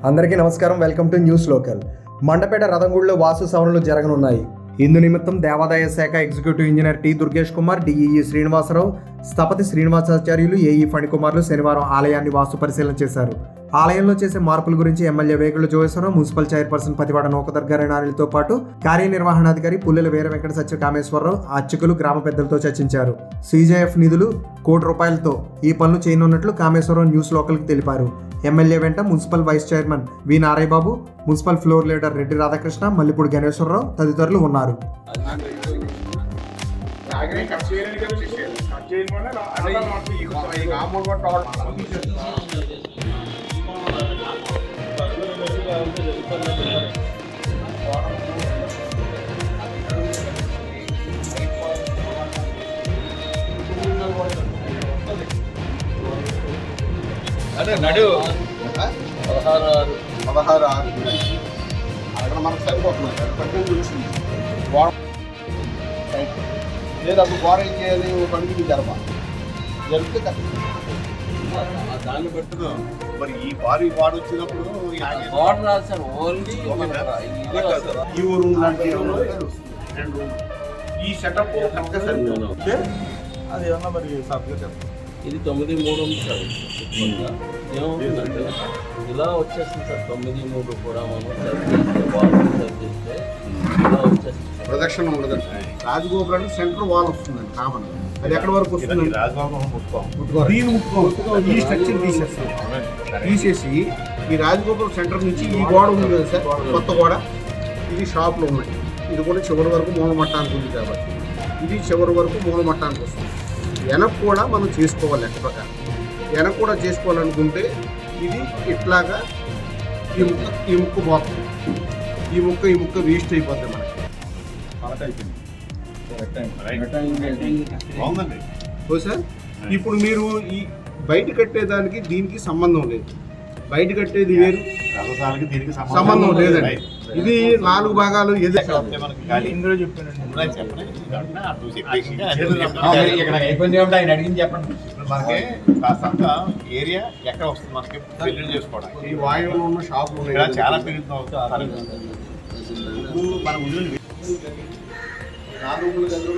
అందరికీ నమస్కారం. Welcome to news local. Mandapeta రథంగూడలో వాసు సవరణలు జరగనున్నాయి. ఇందు నిమిత్తం దేవాదాయ శాఖ executive engineer T Durgesh Kumar, DEE Srinivasarao, స్థపతి శ్రీనివాసాచార్యులు, ఏఈ ఫణికుమార్లు శనివారం ఆలయాన్ని వాస్తు పరిశీలన చేశారు. ఆలయంలో చేసే మార్పుల గురించి MLA Vegulla Jogeswararao, municipal chairperson Pathivada నూకదర్గారినానిలతో పాటు కార్యనిర్వహణాధికారి పుల్లెల వీర వెంకట సత్య కామేశ్వరరావు, అర్చకులు, గ్రామ పెద్దలతో చర్చించారు. సీజేఎఫ్ నిధులు ₹1 ఈ పనులు చేయనున్నట్లు కామేశ్వరరావు న్యూస్ లోకల్కి తెలిపారు. ఎమ్మెల్యే వెంట municipal vice chairman V Narayanababu, municipal floor leader Reddy Radhakrishna, Mallipudi Ganeswararao తదితరులు ఉన్నారు. అదే నడు 16 అక్కడ మనకు సరిపోతుంది. పట్టుకుని వచ్చింది లేదు అప్పుడు గోడ ఏం చేయాలి, ఒక అడుగు జరిపితే దాన్ని పెట్టదు. మరి ఈ భారీ వాడు వచ్చినప్పుడు ఈ ఊరు లాంటి ఈ సెటప్ అది ఏమన్నా మరి సాఫ్ట్గా చెప్తాం. ఇది 9-3 ఉంది సార్. ఏమవుతుందంటే ఇలా వచ్చేస్తుంది సార్. 9-3 కూడా మనం చేస్తే ఇలా వచ్చేస్తుంది. ప్రదక్షిణ ఉండదు. రాజగోపురానికి సెంటర్ వాల్ వస్తుందండి కామన్. అది ఎక్కడి వరకు వస్తుంది? దీన్ని ముట్టుకోవచ్చు. ఈ స్ట్రక్చర్ తీసేసి ఈ రాజగోపురం సెంటర్ నుంచి ఈ గోడ ఉంది కదా సార్, కొత్త గోడ, ఇది షాప్లో ఉన్నాయి. ఇది కూడా చివరి వరకు మూలమట్టానికి ఉంది కాబట్టి ఇది చివరి వరకు మూలమట్టానికి వస్తుంది. వెనక్కి కూడా మనం చేసుకోవాలి. లెక్క ప్రకారం వెనక్కి కూడా చేసుకోవాలనుకుంటే ఇది ఇట్లాగా ఈ ముక్క పోతుంది. ఈ ముక్క వేస్ట్ అయిపోతుంది మనకి. సార్ ఇప్పుడు మీరు ఈ బయట కట్టేదానికి దీనికి సంబంధం లేదు. బయట కట్టేది వేరు, సంబంధం లేదండి. ఇది 4 భాగాలు. ఇందులో మనకి కాస్తంత ఏరియా ఎక్కడ వస్తుంది మనకి పెళ్లి చేసుకోవడానికి. ఈ వాయువులో ఉన్న షాపులు ఉన్నాయి, చాలా పెరుగుతుంది. మన ముందు 4 గదులు